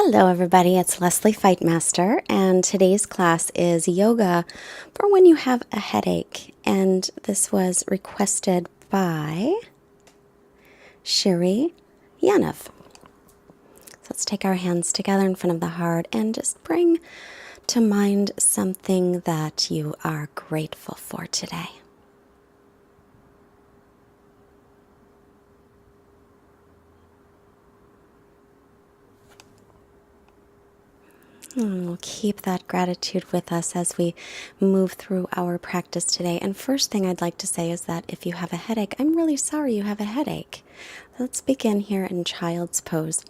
Hello everybody, it's Leslie Fightmaster, and today's class is yoga for when you have a headache. And this was requested by Shiri Yanov. So let's take our hands together in front of the heart and just bring to mind something that you are grateful for today. We'll keep that gratitude with us as we move through our practice today. And first thing I'd like to say is that if you have a headache, I'm really sorry you have a headache. Let's begin here in child's pose.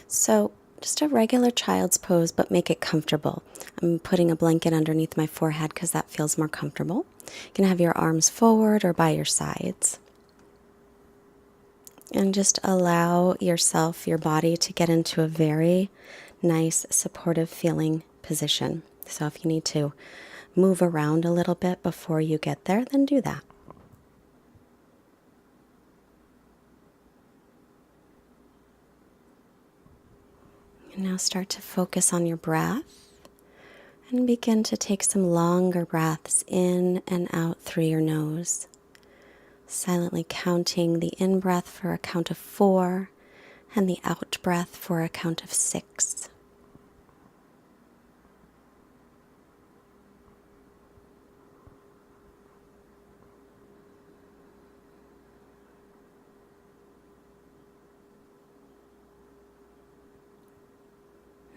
So just a regular child's pose, but make it comfortable. I'm putting a blanket underneath my forehead because that feels more comfortable. You can have your arms forward or by your sides. And just allow yourself, your body, to get into a very nice, supportive feeling position. So if you need to move around a little bit before you get there, then do that. And now start to focus on your breath and begin to take some longer breaths in and out through your nose, silently counting the in-breath for a count of 4 and the out-breath for a count of 6.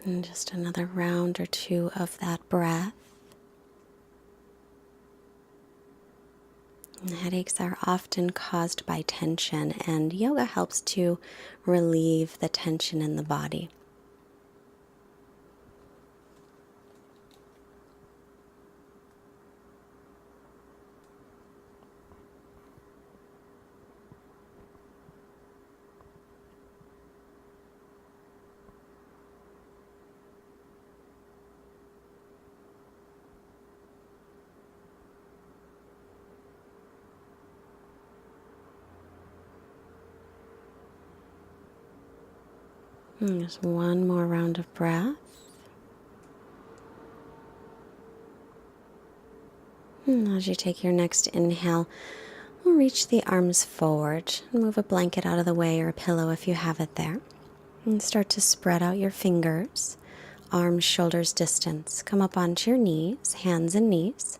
And just another round or two of that breath. And headaches are often caused by tension, and yoga helps to relieve the tension in the body. And just one more round of breath. And as you take your next inhale, we'll reach the arms forward. Move a blanket out of the way or a pillow if you have it there. And start to spread out your fingers, arms, shoulders distance. Come up onto your knees, hands and knees.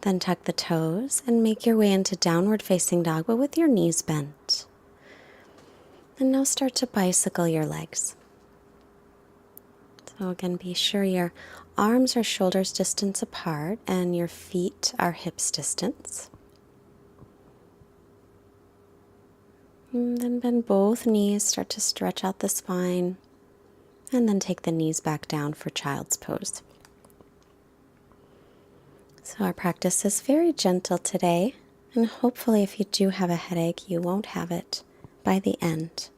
Then tuck the toes and make your way into downward facing dog, but with your knees bent. And now start to bicycle your legs. So again, be sure your arms are shoulders distance apart and your feet are hips distance. And then bend both knees, start to stretch out the spine, and then take the knees back down for child's pose. So our practice is very gentle today, and hopefully if you do have a headache, you won't have it by the end.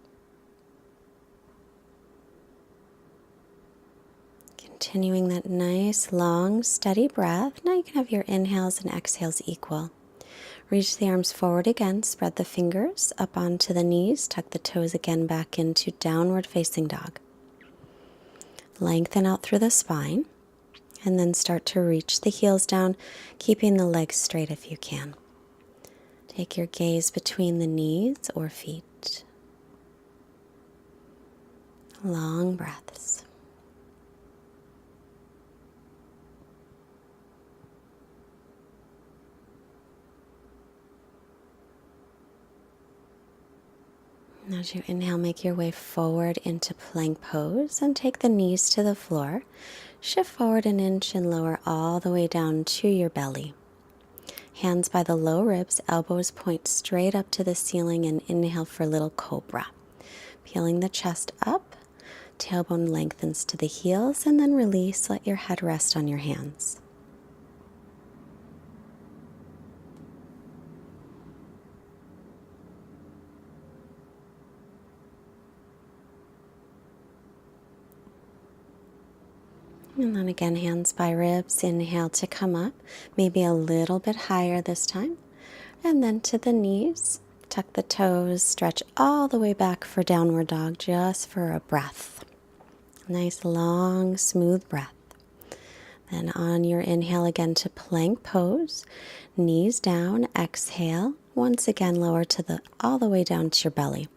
Continuing that nice, long, steady breath. Now you can have your inhales and exhales equal. Reach the arms forward again, spread the fingers up onto the knees, tuck the toes again back into downward facing dog. Lengthen out through the spine, and then start to reach the heels down, keeping the legs straight if you can. Take your gaze between the knees or feet. Long breaths. And as you inhale, make your way forward into plank pose and take the knees to the floor. Shift forward an inch and lower all the way down to your belly. Hands by the low ribs, elbows point straight up to the ceiling, and inhale for little cobra. Peeling the chest up, tailbone lengthens to the heels, and then release, let your head rest on your hands. And then again, hands by ribs, inhale to come up, maybe a little bit higher this time. And then to the knees, tuck the toes, stretch all the way back for downward dog, just for a breath. Nice, long, smooth breath. Then on your inhale again to plank pose, knees down, exhale. Once again, lower to all the way down to your belly.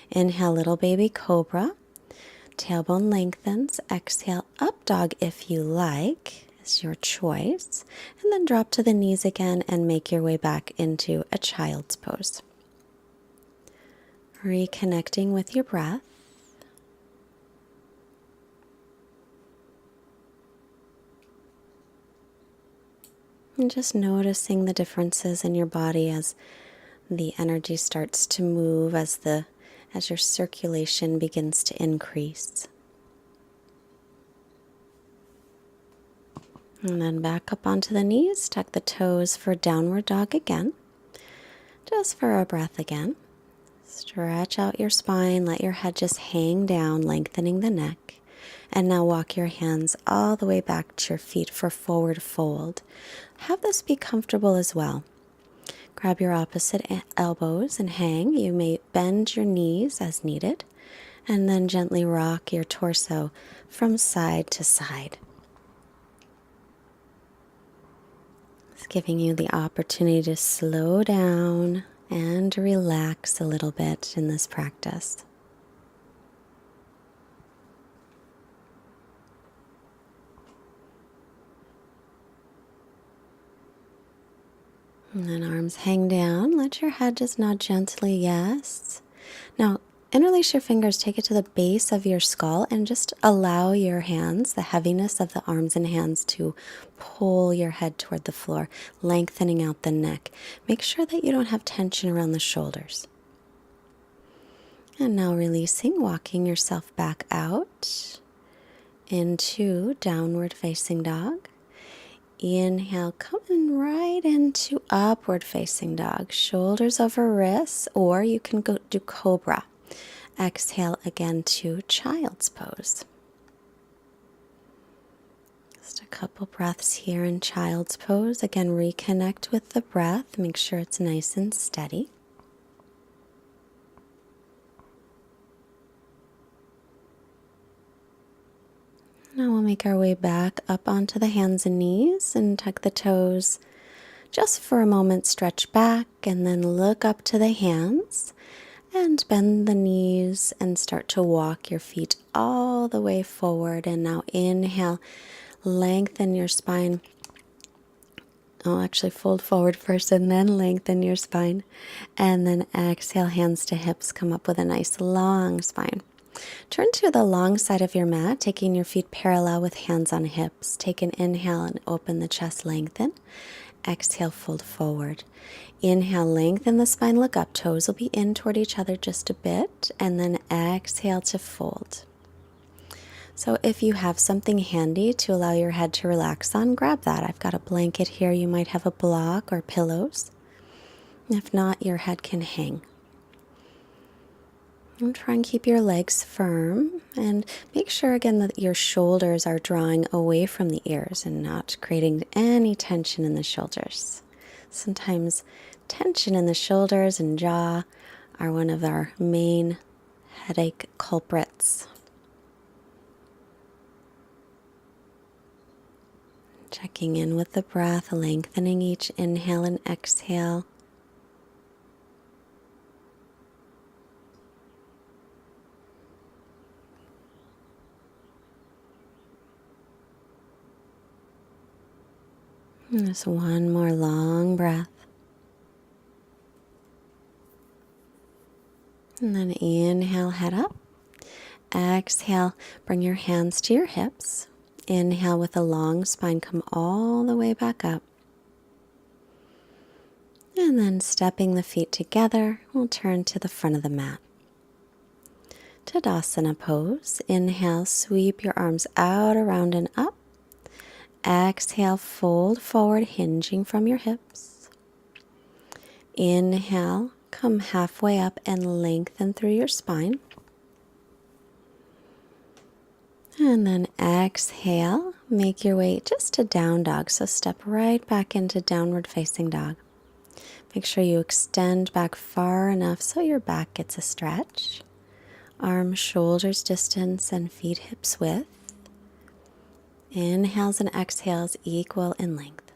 Inhale, little baby cobra. Tailbone lengthens. Exhale, up dog if you like. It's your choice. And then drop to the knees again and make your way back into a child's pose. Reconnecting with your breath. And just noticing the differences in your body as the energy starts to move, as your circulation begins to increase. And then back up onto the knees, tuck the toes for downward dog again. Just for a breath again. Stretch out your spine, let your head just hang down, lengthening the neck. And now walk your hands all the way back to your feet for forward fold. Have this be comfortable as well. Grab your opposite elbows and hang. You may bend your knees as needed. And then gently rock your torso from side to side. It's giving you the opportunity to slow down and relax a little bit in this practice. And then arms hang down. Let your head just nod gently, yes. Now, interlace your fingers, take it to the base of your skull, and just allow your hands, the heaviness of the arms and hands, to pull your head toward the floor, lengthening out the neck. Make sure that you don't have tension around the shoulders. And now releasing, walking yourself back out into downward facing dog. Inhale, coming right into upward facing dog. Shoulders over wrists, or you can go do cobra. Exhale again to child's pose. Just a couple breaths here in child's pose. Again, reconnect with the breath. Make sure it's nice and steady. Now we'll make our way back up onto the hands and knees and tuck the toes. Just for a moment, stretch back and then look up to the hands and bend the knees and start to walk your feet all the way forward. And now inhale, lengthen your spine. Oh, actually fold forward first and then lengthen your spine. And then exhale, hands to hips, come up with a nice long spine. Turn to the long side of your mat, taking your feet parallel with hands on hips. Take an inhale and open the chest, lengthen. Exhale, fold forward. Inhale, lengthen the spine, look up. Toes will be in toward each other just a bit. And then exhale to fold. So if you have something handy to allow your head to relax on, grab that. I've got a blanket here. You might have a block or pillows. If not, your head can hang. And try and keep your legs firm, and make sure again that your shoulders are drawing away from the ears and not creating any tension in the shoulders. Sometimes tension in the shoulders and jaw are one of our main headache culprits. Checking in with the breath, lengthening each inhale and exhale. And just one more long breath. And then inhale, head up. Exhale, bring your hands to your hips. Inhale with a long spine, come all the way back up. And then stepping the feet together, we'll turn to the front of the mat. Tadasana pose. Inhale, sweep your arms out, around, and up. Exhale, fold forward, hinging from your hips. Inhale, come halfway up and lengthen through your spine. And then exhale, make your way just to down dog. So step right back into downward facing dog. Make sure you extend back far enough so your back gets a stretch. Arms, shoulders distance, and feet hips width. Inhales and exhales equal in length.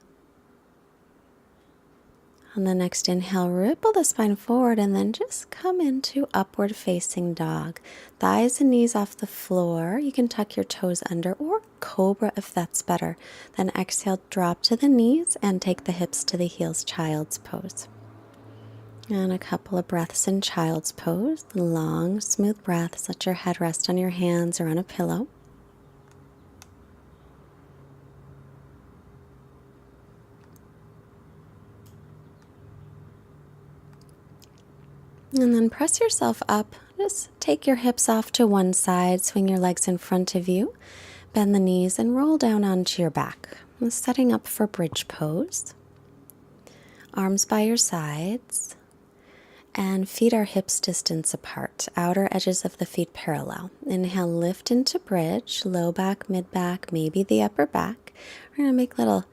On the next inhale, ripple the spine forward and then just come into upward facing dog. Thighs and knees off the floor. You can tuck your toes under or cobra if that's better. Then exhale, drop to the knees and take the hips to the heels, child's pose. And a couple of breaths in child's pose. Long, smooth breaths. Let your head rest on your hands or on a pillow. And then press yourself up. Just take your hips off to one side, swing your legs in front of you, bend the knees, and roll down onto your back. And setting up for bridge pose. Arms by your sides, and feet are hips distance apart. Outer edges of the feet parallel. Inhale, lift into bridge, low back, mid back, maybe the upper back. We're going to make little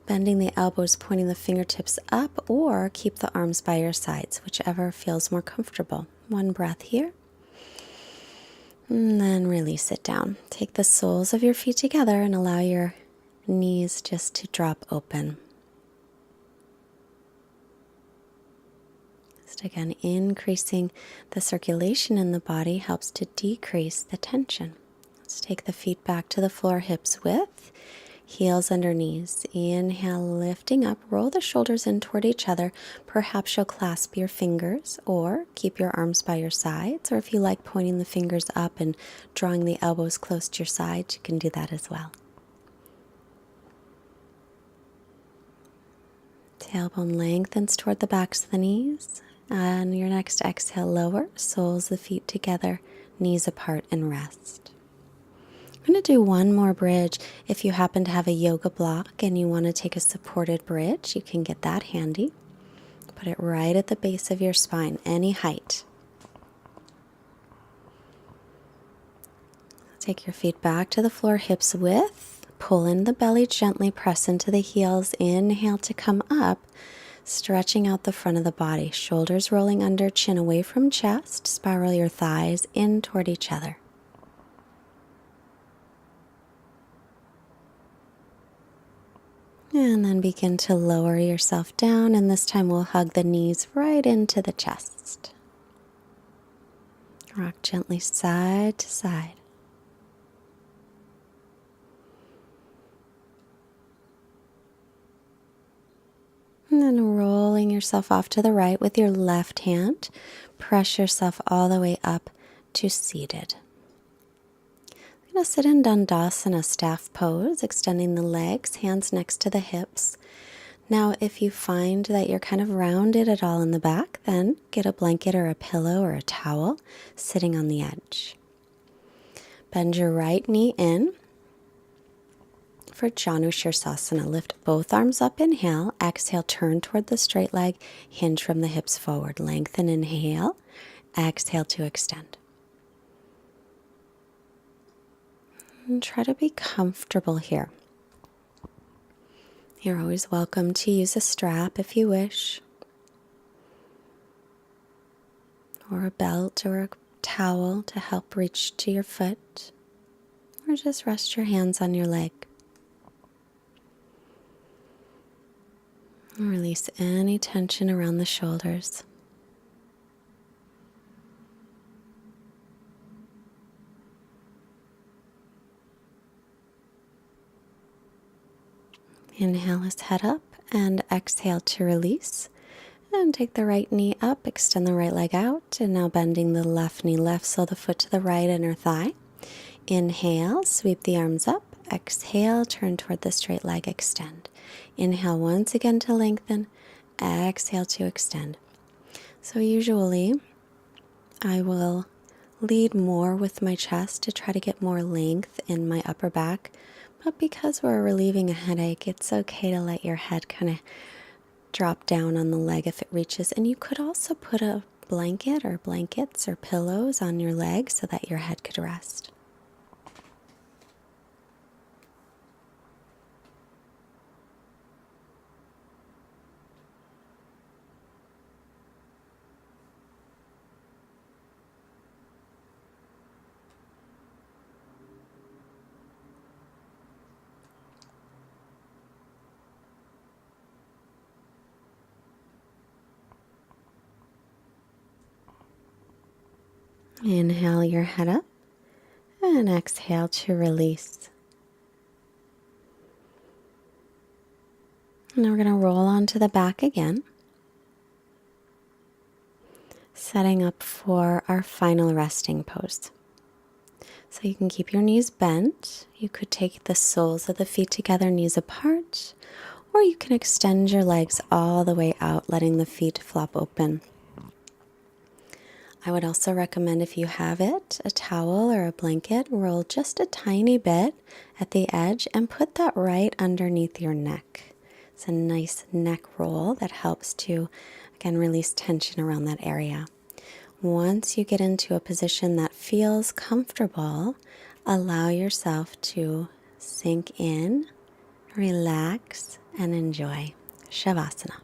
bending the elbows, pointing the fingertips up, or keep the arms by your sides, whichever feels more comfortable. One breath here. And then release it down. Take the soles of your feet together and allow your knees just to drop open. Just again, increasing the circulation in the body helps to decrease the tension. Let's take the feet back to the floor, hips width. Heels under knees. Inhale, lifting up. Roll the shoulders in toward each other. Perhaps you'll clasp your fingers or keep your arms by your sides. Or if you like pointing the fingers up and drawing the elbows close to your sides, you can do that as well. Tailbone lengthens toward the backs of the knees. On your next exhale, lower. Soles of the feet together. Knees apart and rest. I'm going to do one more bridge. If you happen to have a yoga block and you want to take a supported bridge, you can get that handy. Put it right at the base of your spine, any height. Take your feet back to the floor, hips width. Pull in the belly gently, press into the heels. Inhale to come up, stretching out the front of the body. Shoulders rolling under, chin away from chest. Spiral your thighs in toward each other. And then begin to lower yourself down, and this time we'll hug the knees right into the chest. Rock gently side to side. And then rolling yourself off to the right with your left hand. Press yourself all the way up to seated. I'm going to sit in Dandasana, staff pose, extending the legs, hands next to the hips. Now, if you find that you're kind of rounded at all in the back, then get a blanket or a pillow or a towel sitting on the edge. Bend your right knee in for Janu Shirsasana. Lift both arms up, inhale. Exhale, turn toward the straight leg, hinge from the hips forward. Lengthen, inhale. Exhale to extend. And try to be comfortable here. You're always welcome to use a strap if you wish, or a belt or a towel to help reach to your foot, or just rest your hands on your leg. And release any tension around the shoulders. Inhale as head up and exhale to release. And take the right knee up, extend the right leg out, and now bending the left knee left, so the foot to the right inner thigh. Inhale, sweep the arms up. Exhale, turn toward the straight leg, extend. Inhale once again to lengthen. Exhale to extend. So usually I will lead more with my chest to try to get more length in my upper back. But because we're relieving a headache, it's okay to let your head kind of drop down on the leg if it reaches. And you could also put a blanket or blankets or pillows on your leg so that your head could rest. Inhale your head up and exhale to release. Now we're going to roll onto the back again, setting up for our final resting pose. So you can keep your knees bent. You could take the soles of the feet together, knees apart, or you can extend your legs all the way out, letting the feet flop open. I would also recommend, if you have it, a towel or a blanket, roll just a tiny bit at the edge and put that right underneath your neck. It's a nice neck roll that helps to, again, release tension around that area. Once you get into a position that feels comfortable, allow yourself to sink in, relax, and enjoy Shavasana.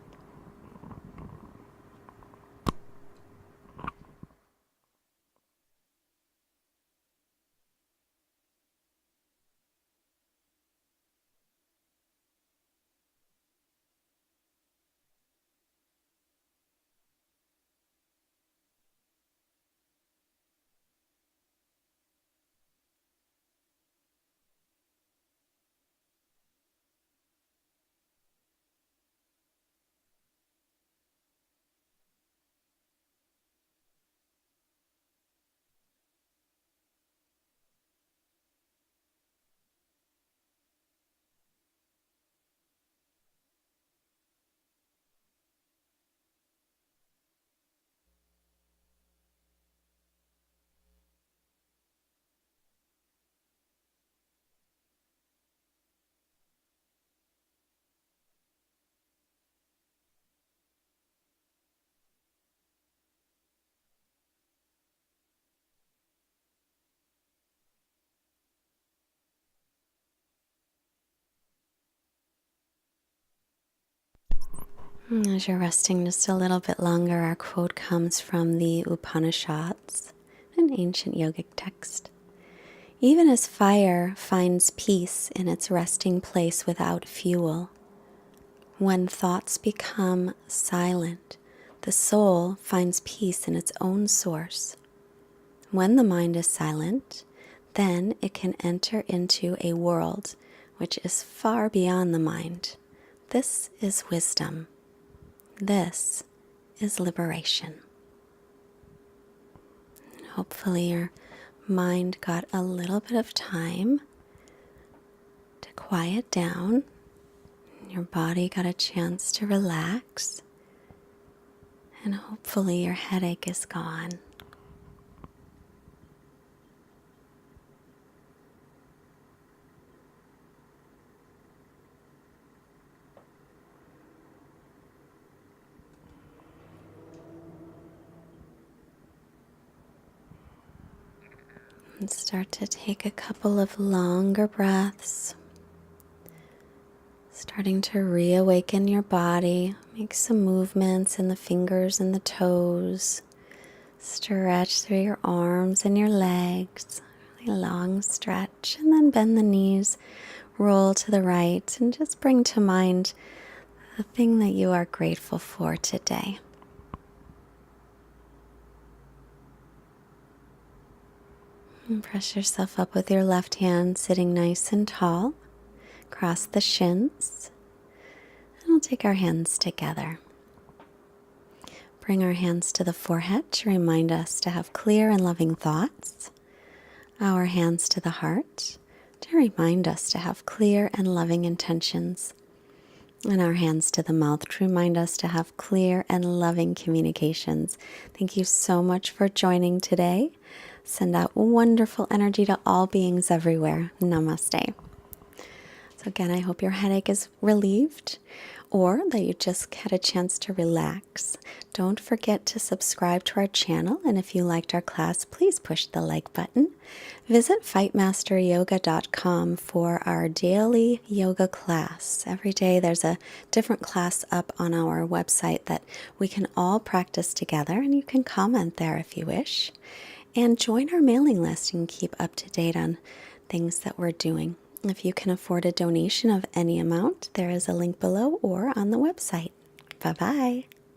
As you're resting just a little bit longer, our quote comes from the Upanishads, an ancient yogic text. Even as fire finds peace in its resting place without fuel, when thoughts become silent, the soul finds peace in its own source. When the mind is silent, then it can enter into a world which is far beyond the mind. This is wisdom. This is liberation. Hopefully your mind got a little bit of time to quiet down. Your body got a chance to relax. And hopefully your headache is gone. And start to take a couple of longer breaths. Starting to reawaken your body. Make some movements in the fingers and the toes. Stretch through your arms and your legs. Really long stretch. And then bend the knees. Roll to the right. And just bring to mind the thing that you are grateful for today. And press yourself up with your left hand, sitting nice and tall. Cross the shins. And we'll take our hands together. Bring our hands to the forehead to remind us to have clear and loving thoughts. Our hands to the heart to remind us to have clear and loving intentions. And our hands to the mouth to remind us to have clear and loving communications. Thank you so much for joining today. Send out wonderful energy to all beings everywhere. Namaste. So again, I hope your headache is relieved or that you just had a chance to relax. Don't forget to subscribe to our channel. And if you liked our class, please push the like button. Visit fightmasteryoga.com for our daily yoga class. Every day there's a different class up on our website that we can all practice together. And you can comment there if you wish. And join our mailing list and keep up to date on things that we're doing. If you can afford a donation of any amount, there is a link below or on the website. Bye-bye.